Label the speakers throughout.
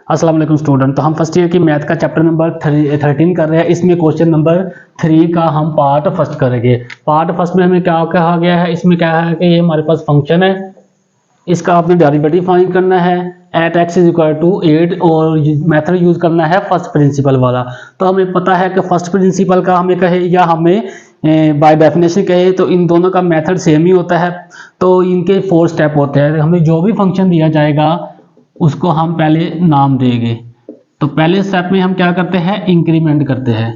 Speaker 1: अस्सलाम वालेकुम स्टूडेंट। तो हम फर्स्ट ईयर की मैथ का चैप्टर नंबर 13 कर रहे हैं। इसमें क्वेश्चन नंबर 3 का हम पार्ट फर्स्ट करेंगे। पार्ट फर्स्ट में हमें क्या कहा गया है, इसमें क्या है कि ये हमारे पास फंक्शन है, इसका आपने डेरिवेटिव फाइंड करना है at x is equal to 8 और मेथड यूज करना है फर्स्ट प्रिंसिपल वाला। तो हमें पता है कि फर्स्ट प्रिंसिपल का हमें कहे या हमें बाय डेफिनेशन कहे तो इन दोनों का मेथड सेम ही होता है। तो इनके 4 स्टेप होते हैं। हमें जो भी फंक्शन दिया जाएगा उसको हम पहले नाम देंगे। तो पहले स्टेप में हम क्या करते हैं, इंक्रीमेंट करते हैं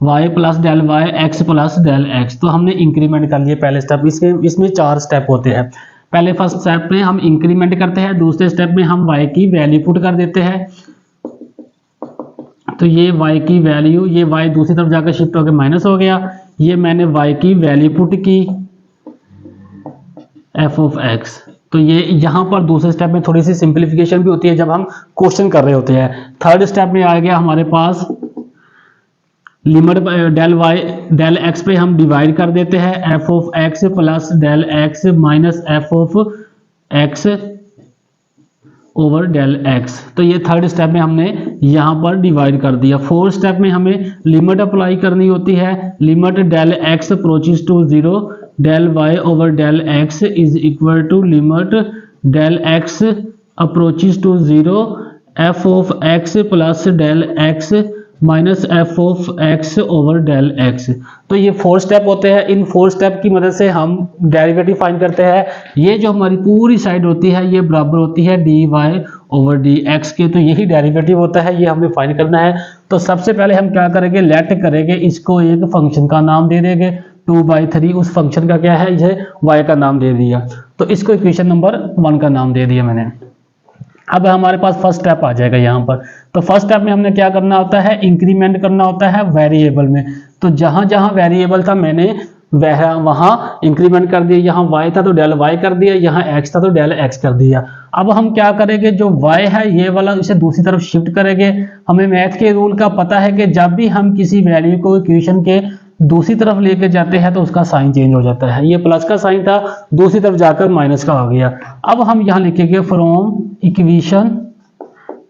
Speaker 1: y plus del y x plus del x. तो हमने इंक्रीमेंट कर लिए पहले स्टेप। इसमें 4 स्टेप होते हैं। पहले फर्स्ट स्टेप में हम इंक्रीमेंट करते हैं, दूसरे स्टेप में हम y की वैल्यू पुट कर देते हैं। तो ये y की वैल्यू, ये y दूसरी तरफ जाकर शिफ्ट होकर माइनस हो गया। ये मैंने y की वैल्यू पुट की f ऑफ x। तो ये यहाँ पर दूसरे स्टेप में थोड़ी सी सिंप्लीफिकेशन भी होती है जब हम क्वेश्चन कर रहे होते हैं। थर्ड स्टेप में आ गया हमारे पास limit del y del x पे हम डिवाइड कर देते हैं f of x plus del x minus f of x over del x. तो ये थर्ड स्टेप में हमने यहाँ पर डिवाइड कर दिया। फोर्थ स्टेप में हमें लिमिट अप्लाई करनी होती है। Limit del x approaches to 0 del y over del x is equal to limit del x approaches to 0 f of x plus del x minus f of x over del x. तो ये 4 step होते हैं। इन 4 step की मदद से हम derivative find करते हैं। ये जो हमारी पूरी साइड होती है ये बराबर होती है d y over d x के। तो यही डेरिवेटिव होता है, ये हमें फाइंड करना है। तो सबसे पहले हम क्या करेंगे, लेट करेंगे, इसको एक फंक्शन का नाम दे देंगे 2/3। उस फंक्शन का क्या है, ये y का नाम दे दिया। तो इसको इक्वेशन नंबर 1 का नाम दे दिया मैंने। अब हमारे पास फर्स्ट स्टेप आ जाएगा यहाँ पर। तो फर्स्ट स्टेप में हमने क्या करना होता है, इंक्रीमेंट करना होता है वेरिएबल में। तो जहां जहां वेरिएबल था मैंने वहां इंक्रीमेंट कर दिया। यहाँ y था तो डेल y कर दिया, यहाँ x था तो डेल x कर दिया। अब हम क्या करेंगे, जो y है ये वाला इसे दूसरी तरफ शिफ्ट करेंगे। हमें मैथ के रूल का पता है कि जब भी हम किसी वैल्यू को इक्वेशन के दूसरी तरफ लेके जाते हैं तो उसका साइन चेंज हो जाता है। ये प्लस का साइन था, दूसरी तरफ जाकर माइनस का हो गया। अब हम यहाँ लिखेंगे from equation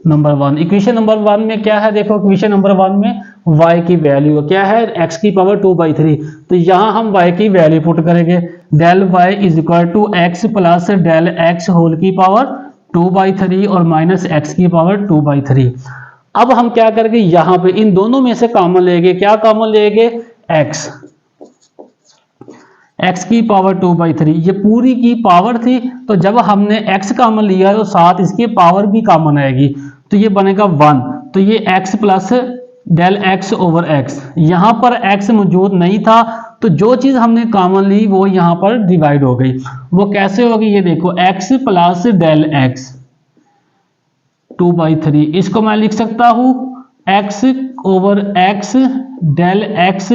Speaker 1: number 1। Equation number 1 में क्या है, देखो इक्वेशन नंबर 1 में y की वैल्यू क्या है, x की पावर 2/3। तो यहाँ हम y की वैल्यू पुट करेंगे del y is equal to x plus del x whole की पावर 2/3 और माइनस x की पावर 2/3। अब हम क्या करेंगे, यहाँ पे इन दोनों में से कॉमन लेंगे। क्या कॉमन लेंगे, x की पावर 2/3। ये पूरी की पावर थी, तो जब हमने x कॉमन लिया तो साथ इसकी पावर भी कॉमन आएगी, तो ये बनेगा 1। तो ये x plus del x over x। यहां पर x मौजूद नहीं था तो जो चीज हमने कॉमन ली वो यहां पर डिवाइड हो गई। वो कैसे होगी, ये देखो x प्लस डेल x 2/3। इसको मैं लिख सकता हूं x over x del x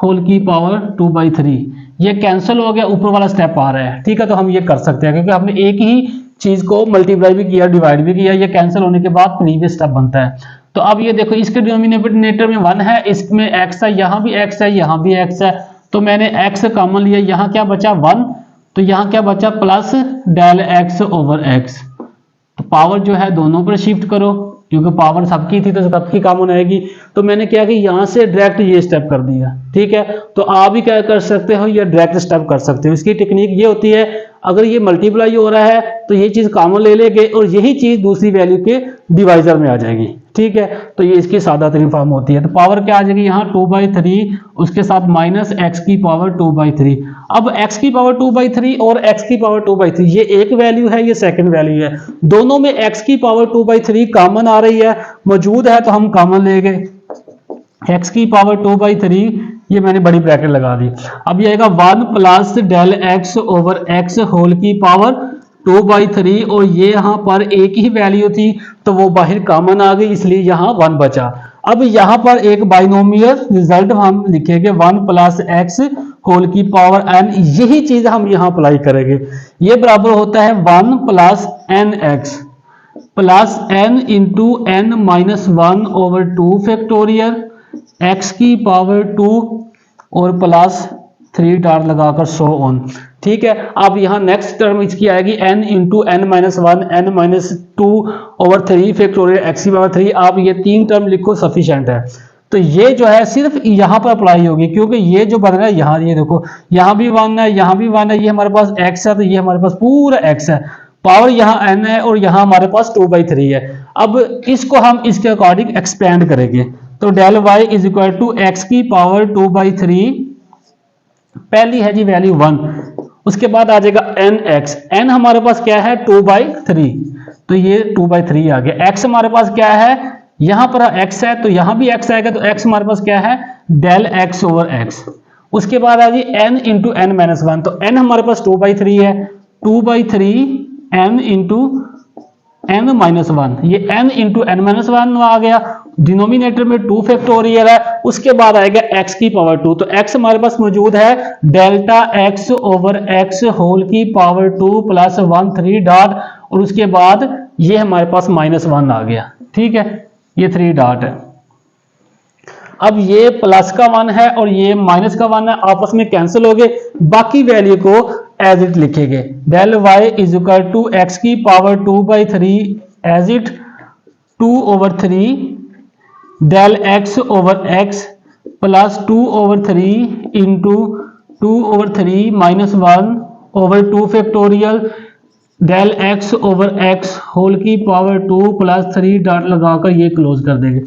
Speaker 1: whole की पावर 2/3। ये कैंसिल हो गया, ऊपर वाला स्टेप आ रहा है, ठीक है। तो हम ये कर सकते हैं क्योंकि हमने एक ही चीज को मल्टीप्लाई भी किया, डिवाइड भी किया। ये कैंसिल होने के बाद प्रीवियस स्टेप बनता है। तो अब ये देखो इसके डिनोमिनेटर में 1 है, इसमें x है, यहाँ भी x है, यहाँ भी x है। तो मैंने x कॉमन लिया, यहाँ क्या बचा 1। तो यहाँ क्या बचा plus del x over x। तो पावर जो है दोनों पर शिफ्ट करो क्योंकि पावर सबकी थी तो सबकी कॉमन आएगी। तो मैंने क्या कि यहाँ से डायरेक्ट ये स्टेप कर दिया, ठीक है। तो आप भी क्या कर सकते हो, ये डायरेक्ट स्टेप कर सकते हो। इसकी टेक्निक ये होती है, अगर ये मल्टीप्लाई हो रहा है तो ये चीज कॉमन ले लेंगे और यही चीज दूसरी वैल्यू के डिवाइजर में आ जाएगी, ठीक है। तो ये इसकी सादा तरीन फॉर्म होती है। तो पावर क्या आ जाएगी यहाँ 2/3, उसके साथ माइनस x की पावर 2/3। अब x की पावर 2/3 और x की पावर 2/3 ये एक वैल्यू है, ये सेकंड वैल्यू है। दोनों में x की पावर 2/3 कॉमन आ रही है, मौजूद है, तो हम कॉमन लेंगे x की पावर 2/3। ये मैंने बड़ी ब्रैकेट लगा दी। अब ये आएगा 1 plus del x over x whole की पावर 2/3 और ये यहाँ पर एक ही वैल्यू थी तो वो बाहर कॉमन आ गई, इसलिए यहाँ 1 बचा। अब यहाँ पर एक बाइनोमियल रिजल्ट हम लिखेंगे 1 प्लस एक्स होल की पावर n। यही चीज हम यहाँ अप्लाई करेंगे। ये बराबर होता है 1 plus n x plus n into n minus 1 over 2 factorial x की पावर 2 और प्लस 3 डॉट लगाकर सो ऑन। ठीक है, अब यहाँ नेक्स्ट टर्म इसकी आएगी n into n minus one n minus two over 3 factorial x की पावर 3। आप ये 3 टर्म लिखो सफिशिएंट है। तो ये जो है सिर्फ यहाँ पर अप्लाई होगी, क्योंकि ये जो बन रहा है यहाँ, ये देखो यहाँ भी 1 है, यहाँ भी 1 है, ये हमारे पास x है, तो ये हमारे पास पूरा x है, पावर यहाँ n है और यहाँ हमारे पास 2/3 है। अब इसको हम इसके अकॉर्डिंग एक्सपेंड करेंगे, तो del y is equal to x की पावर 2/3, पहली है जी वैल्यू 1, उसके बाद आ जाएगा nx, n हमारे पास क्या है 2/3, तो ये 2/3 आ गया। x हमारे पास क्या है, यहां पर x है तो यहां भी x आएगा, तो x हमारे पास क्या है डेल x ओवर x। उसके बाद आ गई n into n minus one, तो n हमारे पास 2/3 है, 2/3 n into n minus one, ये n into n minus one आ गया, डिनोमिनेटर में 2 फैक्टोरियल है, उसके बाद आएगा x की पावर 2, तो x हमारे पास मौजूद है delta x over x whole की पावर 2 प्लस 1 3 डॉट, और उसके बाद ये हमारे पास -1 आ गया। ठीक है, ये 3 डॉट है। अब ये प्लस का 1 है और ये माइनस का 1 है, आपस में कैंसिल हो गए, बाकी वैल्यू को एज इट लिखेंगे, del y is equal to x की power 2/3 as it 2/3 del x over x plus 2/3 into 2/3 minus 1 over 2 factorial del x over x whole की पावर 2 प्लस 3 डॉट लगाकर ये क्लोज कर देंगे।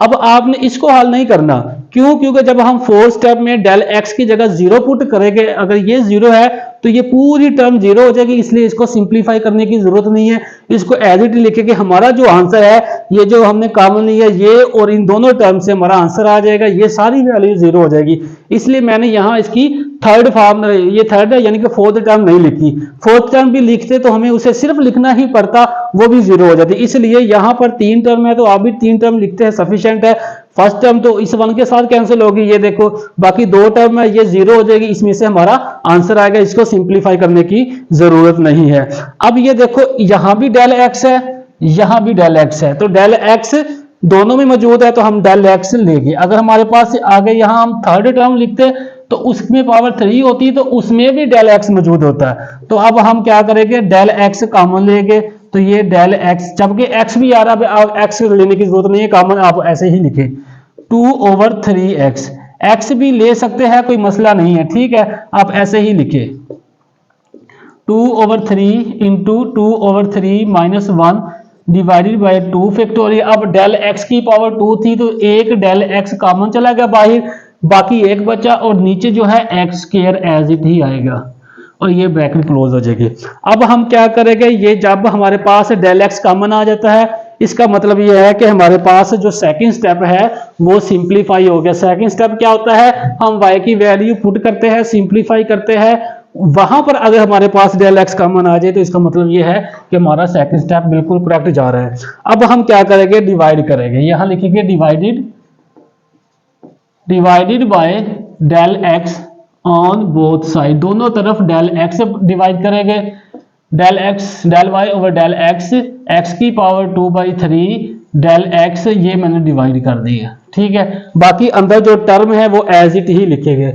Speaker 1: अब आपने इसको हल नहीं करना, क्यों? क्योंकि जब हम 4 स्टेप में डेल x की जगह 0 पुट करेंगे, अगर ये 0 है तो ये पूरी टर्म 0 हो जाएगी, इसलिए इसको सिंप्लीफाई करने की जरूरत नहीं है, इसको एज इट लिखेंगे। हमारा जो आंसर है, ये जो हमने कॉमन लिया ये और इन दोनों टर्म से हमारा आंसर आ जाएगा, ये सारी वैल्यू 0 हो जाएगी, इसलिए मैंने यहाँ इसकी थर्ड फॉर्म, ये थर्ड है यानी कि फोर्थ टर्म नहीं लिखी, फोर्थ टर्म भी लिखते तो हमें उसे सिर्फ लिखना ही पड़ता, वो भी 0 हो जाती, इसलिए यहाँ पर 3 टर्म है तो आप भी 3 टर्म लिखते हैं सफिशिएंट है। फर्स्ट टर्म तो इस 1 के साथ कैंसिल होगी, ये देखो बाकी 2 टर्म है, ये 0 हो जाएगी, इसमें से हमारा आंसर आएगा, इसको सिंप्लीफाई करने की जरूरत नहीं है। अब ये देखो यहाँ भी डेल x है, यहाँ भी डेल x है, तो डेल x दोनों में मौजूद है तो हम डेल x लेंगे। अगर हमारे पास आगे यहाँ हम थर्ड टर्म लिखते तो उसमें पावर 3 होती, तो उसमें भी डेल x मौजूद होता है, तो अब हम क्या करेंगे डेल x कॉमन लेंगे, तो ये डेल x, जबकि x भी आ रहा है, x लेने की जरूरत नहीं है कॉमन, आप ऐसे ही लिखें 2/3x, x भी ले सकते हैं, कोई मसला नहीं है, ठीक है, आप ऐसे ही लिखे 2/3 into 2/3 minus 1 divided by 2 factorial. अब डेल x की पावर 2 थी तो एक डेल x कॉमन चला गया बाहर, बाकी एक बचा, और नीचे जो है x स्क्वायर एज इट ही आएगा और ये ब्रैकेट क्लोज हो जाएगी। अब हम क्या करेंगे, ये जब हमारे पास डेल x कॉमन आ जाता है, इसका मतलब ये है कि हमारे पास जो सेकंड स्टेप है वो सिंप्लीफाई हो गया। सेकंड स्टेप क्या होता है, हम y की वैल्यू पुट करते हैं, सिंप्लीफाई करते हैं, वहां पर अगर हमारे पास डेल x कॉमन आ जाए तो इसका मतलब ये है कि हमारा सेकंड स्टेप बिल्कुल करेक्ट जा रहा है। अब हम क्या करेंगे, डिवाइड करेंगे, यहां लिखेंगे divided by del x on both side, दोनों तरफ डेल x डिवाइड करेंगे, del y over del x, x की पावर 2/3 डेल x, ये मैंने डिवाइड कर दिया, ठीक है। बाकी अंदर जो टर्म है वो एज इट ही लिखेंगे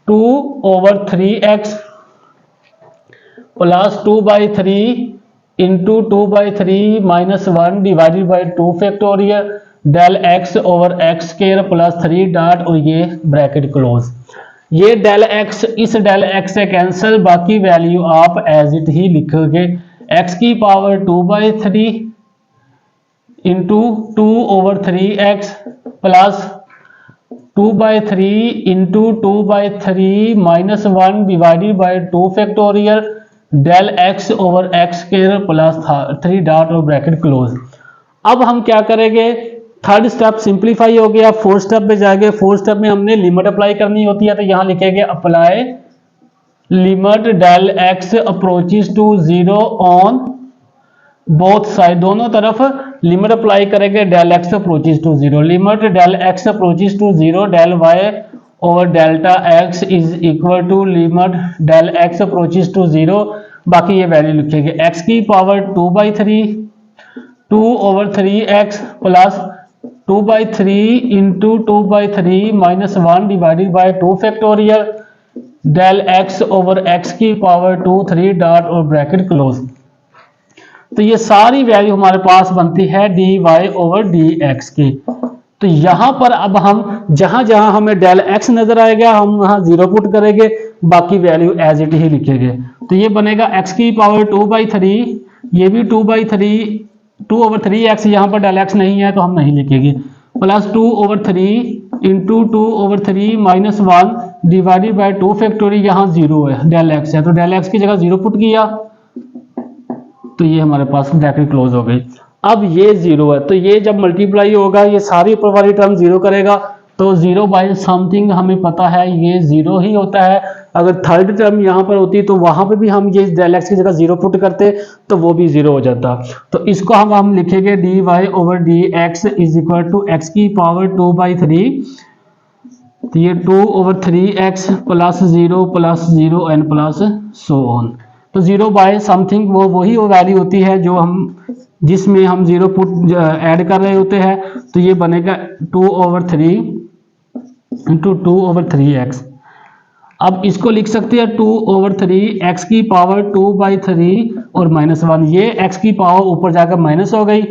Speaker 1: 2/3x plus 2/3 into 2/3 minus 1 divided by 2 factorial del x over x square plus 3 dot, और ये ब्रैकेट क्लोज। ये डेल x इस डेल x से कैंसिल, बाकी वैल्यू आप एज इट ही लिखोगे, x की power 2/3 into 2/3x plus 2/3 into 2/3 minus 1 divided by 2 factorial del x over x square plus 3 dot और ब्रैकेट क्लोज। अब हम क्या करेंगे, थर्ड स्टेप सिंप्लीफाई हो गया, फोर्थ स्टेप पे जाएंगे। फोर्थ स्टेप में हमने लिमिट अप्लाई करनी होती है, तो यहां लिखेंगे apply limit del x approaches to 0 on both side, दोनों तरफ लिमिट अप्लाई करेंगे del x approaches to 0, limit del x approaches to 0 del y over delta x is equal to limit del x approaches to 0, बाकी ये value लिखेंगे, x की power 2/3 2/3x plus 2/3 into 2/3 minus 1 divided by 2 factorial del x over x की power 2 3 dot और bracket close. तो ये सारी value हमारे पास बनती है dy ओवर dx की। तो यहां पर अब हम जहां जहां हमें डेल एक्स नजर आएगा हम वहां 0 पुट करेंगे, बाकी वैल्यू एज इट ही लिखेंगे। तो ये बनेगा x की पावर 2/3, ये भी 2/3, 2 ओवर 3x, यहाँ पर डेल एक्स नहीं है तो हम नहीं लिखेंगे, plus 2 over 3 into 2 over 3 minus 1 divided by 2 factorial, यहाँ 0 है, डेल एक्स है तो डेल एक्स की जगह 0 पुट किया तो ये हमारे पास ब्रैकेट क्लोज हो गई। अब ये 0 है तो ये जब मल्टीप्लाई होगा ये सारी ऊपर वाली टर्म 0 करेगा, तो 0 बाई समथिंग हमें पता है ये 0 ही होता है। अगर थर्ड टर्म यहाँ पर होती तो वहां पे भी हम ये डेल एक्स की जगह 0 पुट करते तो वो भी 0 हो जाता। तो इसको हम लिखेंगे dy over d x is equal to x की पावर 2/3, तो ये 2 over 3x plus 0 and plus so on. तो 0 बाय समथिंग वो वही वैल्यू होती है जो हम जिसमें हम 0 पुट ऐड कर रहे होते हैं। तो ये बनेगा 2 ओवर 3 इंटू 2 ओवर 3x। अब इसको लिख सकते हैं 2 ओवर 3 x की पावर 2/3 और माइनस 1, ये x की पावर ऊपर जाकर माइनस हो गई।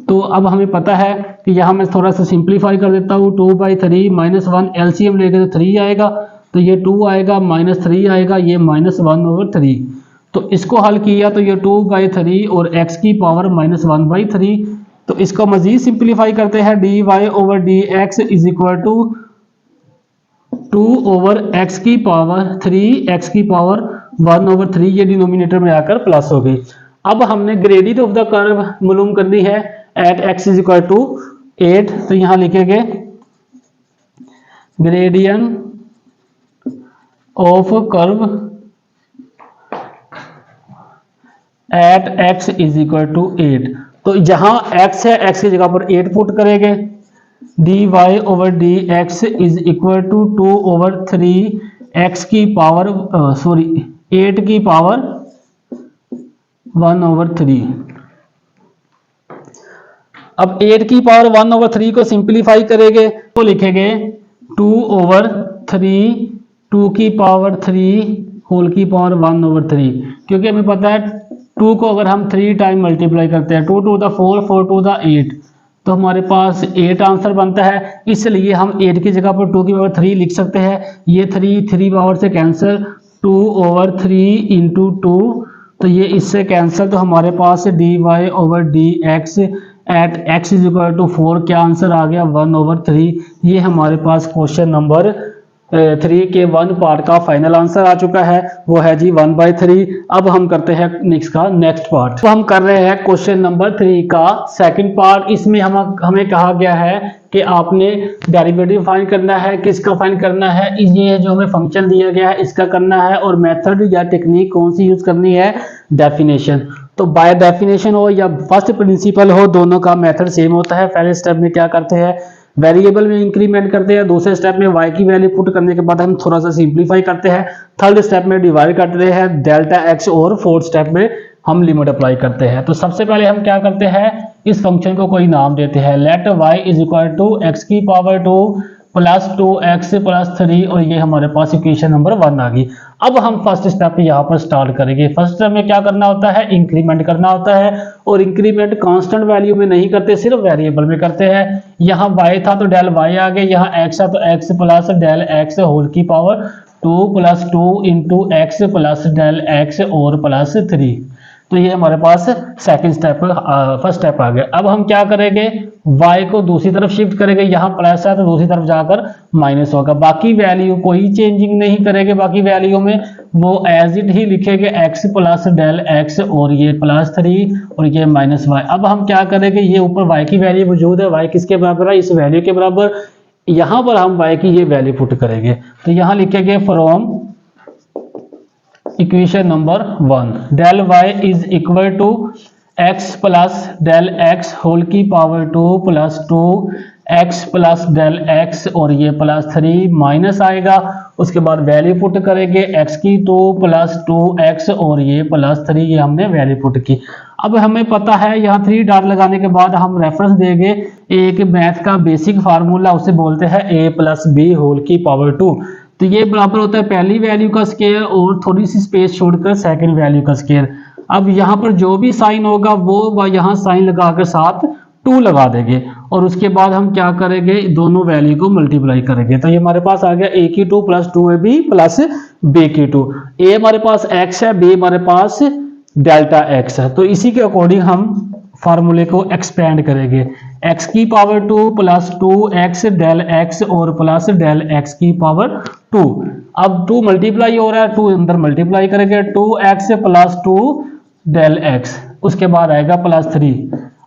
Speaker 1: तो अब हमें पता है कि यहाँ मैं थोड़ा सा सिंप्लीफाई कर देता हूँ, 2/3 माइनस 1 एलसीएम लेके तो 3 आएगा, तो ये 2 आएगा माइनस 3 आएगा, ये माइनस 1 ओवर 3। तो इसको हल किया तो ये 2/3 और x की पावर माइनस 1/3। तो इसको मजीद सिंप्लीफाई करते हैं, dy over d x is equal to 2 over x की पावर 3 x की पावर 1 ओवर 3, ये डिनोमिनेटर में आकर प्लस हो गई। अब हमने ग्रेडियंट ऑफ द कर्व मालूम करनी है at x is equal to 8, तो यहां लिखेंगे gradient of curve at x is equal to 8। तो जहां x है x की जगह पर 8 पुट करेंगे, dy over d x is equal to 2 over 3 x की पावर 8 की पावर 1 ओवर 3। अब 8 की पावर 1 ओवर 3 को सिंप्लीफाई करेंगे तो लिखेंगे 2 ओवर 3 2 की पावर 3 होल की पावर 1 ओवर 3, क्योंकि हमें पता है 2 को अगर हम 3 टाइम मल्टीप्लाई करते हैं 2 टू द 4 4 टू द 8 तो हमारे पास 8 आंसर बनता है। इसलिए हम 8 की जगह पर 2 की पावर 3 लिख सकते हैं, ये 3 पावर से कैंसिल, 2 ओवर 3 इंटू 2, तो ये इससे कैंसिल, तो हमारे पास dy over d x at x is equal to 4 क्या आंसर आ गया 1 ओवर 3। ये हमारे पास क्वेश्चन नंबर 3 के 1 पार्ट का फाइनल आंसर आ चुका है, वो है जी 1/3। अब हम करते हैं नेक्स्ट पार्ट। तो हम कर रहे हैं क्वेश्चन नंबर 3 का सेकंड पार्ट। इसमें हमें कहा गया है कि आपने डेरिवेटिव फाइंड करना है, किसका फाइंड करना है, ये जो हमें फंक्शन दिया गया है इसका करना है, और मेथड या टेक्निक कौन सी यूज करनी है, डेफिनेशन। तो बाय डेफिनेशन हो या फर्स्ट प्रिंसिपल हो, दोनों का मेथड सेम होता है। पहले स्टेप में क्या करते हैं, वेरिएबल में इंक्रीमेंट करते हैं, दूसरे स्टेप में y की वैल्यू पुट करने के बाद हम थोड़ा सा सिंप्लीफाई करते हैं, थर्ड स्टेप में डिवाइड करते हैं डेल्टा x, और फोर्थ स्टेप में हम लिमिट अप्लाई करते हैं। तो सबसे पहले हम क्या करते हैं, इस फंक्शन को कोई नाम देते हैं, let y is equal to x की पावर 2 प्लस 2x प्लस 3, और ये हमारे पास इक्वेशन नंबर 1 आ गई। अब हम फर्स्ट स्टेप यहाँ पर स्टार्ट करेंगे। फर्स्ट स्टेप में क्या करना होता है, इंक्रीमेंट करना होता है, और इंक्रीमेंट कांस्टेंट वैल्यू में नहीं करते, सिर्फ वेरिएबल में करते हैं। यहाँ y था तो डेल y आ गया, यहाँ x है तो x plus del x whole की power 2 plus 2 into x plus del x और प्लस 3। तो ये हमारे पास सेकंड स्टेप फर्स्ट स्टेप आ गया। अब हम क्या करेंगे, y को दूसरी तरफ शिफ्ट करेंगे, यहाँ प्लस है तो दूसरी तरफ जाकर माइनस होगा, बाकी वैल्यू कोई चेंजिंग नहीं करेंगे, बाकी वैल्यू में वो एज इट ही लिखेंगे x प्लस डेल x और ये प्लस 3 और ये माइनस y। अब हम क्या करेंगे, ये ऊपर y की वैल्यू मौजूद है, y किसके बराबर है, इस वैल्यू के बराबर, यहाँ पर हम y की ये वैल्यू पुट करेंगे। तो यहाँ लिखेंगे from equation number 1 del y is equal to x plus del x whole की power 2 plus 2 x plus del x और ये प्लस 3 माइनस आएगा, उसके बाद वैल्यू पुट करेंगे x की 2 प्लस 2x और ये प्लस 3, ये हमने वैल्यू पुट की। अब हमें पता है यहाँ 3 डॉट लगाने के बाद हम रेफरेंस देंगे एक मैथ का बेसिक फार्मूला, उसे बोलते हैं a प्लस बी होल की पावर 2। तो ये बराबर होता है पहली वैल्यू का स्क्वायर और थोड़ी सी स्पेस छोड़कर सेकंड वैल्यू का स्क्वायर। अब यहाँ पर जो भी साइन होगा वो यहाँ साइन लगाकर साथ 2 लगा देंगे और उसके बाद हम क्या करेंगे, दोनों वैल्यू को मल्टीप्लाई करेंगे। तो ये हमारे पास आ गया a की 2 प्लस 2ab प्लस b की 2। a हमारे पास x है, b हमारे पास डेल्टा x है। तो इसी के अकॉर्डिंग हम फार्मूले को एक्सपेंड करेंगे। x की power 2 plus 2x del x और प्लस डेल x की पावर 2। अब 2 मल्टीप्लाई हो रहा है, 2 अंदर मल्टीप्लाई करेंगे, 2x प्लस 2 डेल x, उसके बाद आएगा प्लस 3।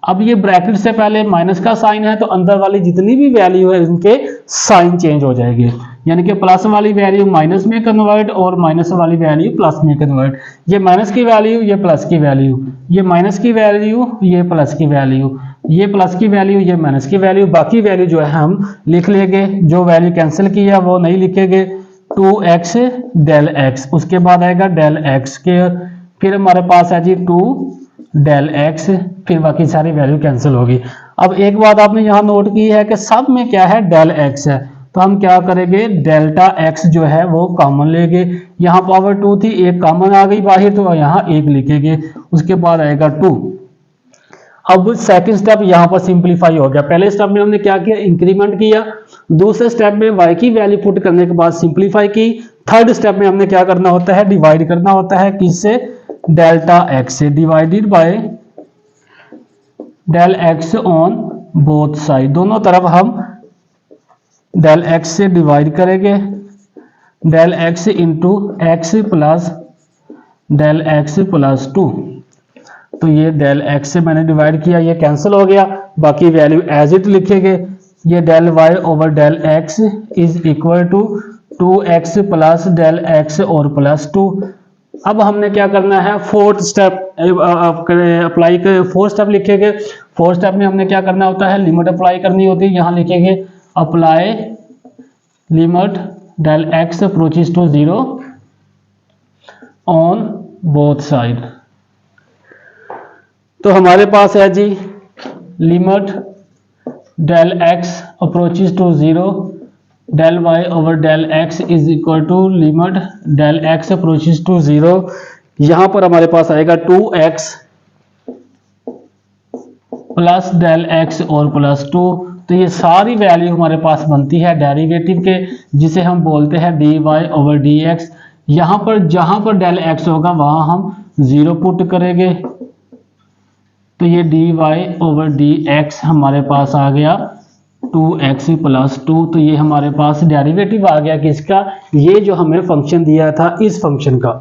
Speaker 1: अब ये ब्रैकेट से पहले माइनस का साइन है तो अंदर वाली जितनी भी वैल्यू है इनके साइन चेंज हो जाएंगे, यानी कि प्लस वाली वैल्यू माइनस में कन्वर्ट और माइनस वाली वैल्यू प्लस में कन्वर्ट। ये माइनस की वैल्यू, ये प्लस की वैल्यू, ये माइनस की वैल्यू, ये प्लस की वैल्यू, ये प्लस की वैल्यू, ये माइनस की वैल्यू। बाकी वैल्यू जो है हम लिख लेंगे, जो वैल्यू कैंसिल किया वो नहीं लिखेंगे। 2x डेल x, उसके बाद आएगा डेल x के, फिर हमारे पास है जी 2 डेल x, फिर बाकी सारी वैल्यू कैंसिल होगी। अब एक बात आपने यहाँ नोट की है कि सब में क्या है, डेल x है, तो हम क्या करेंगे, डेल्टा x जो है वो कॉमन लेंगे। यहाँ पावर 2 थी, एक कॉमन आ गई बाहर तो यहाँ 1 लिखेंगे, उसके बाद आएगा 2। अब सेकंड स्टेप यहाँ पर सिंपलीफाई हो गया। पहले स्टेप में हमने क्या किया, इंक्रीमेंट किया, दूसरे स्टेप में y की वैल्यू पुट करने के बाद सिंपलीफाई की, थर्ड स्टेप में हमने क्या करना होता है, डिवाइड करना होता है, किससे, डेल्टा x से, divided by del x on both side, दोनों तरफ हम डेल x से डिवाइड करेंगे, del x into x plus del x plus 2। तो ये डेल x से मैंने डिवाइड किया, ये कैंसिल हो गया, बाकी वैल्यू एज इट लिखेंगे। ये del y over del x is equal to 2x plus del x और प्लस 2। अब हमने क्या करना है, फोर्थ स्टेप अप्लाई कर, फोर्थ स्टेप लिखेंगे। फोर्थ स्टेप में हमने क्या करना होता है, लिमिट अप्लाई करनी होती है। यहाँ लिखेंगे apply limit del x approaches to 0 on both side. तो हमारे पास है जी limit del x approaches to 0 del y over del x is equal to limit del x approaches to 0। यहाँ पर हमारे पास आएगा 2x प्लस डेल x और प्लस 2। तो ये सारी वैल्यू हमारे पास बनती है डेरिवेटिव के, जिसे हम बोलते हैं dy ओवर dx। यहाँ पर जहाँ पर डेल x होगा वहाँ हम 0 पुट करेंगे, तो ये dy ओवर dx हमारे पास आ गया 2x प्लस 2। तो ये हमारे पास डेरिवेटिव आ गया किसका, ये जो हमें फंक्शन दिया था इस फंक्शन का।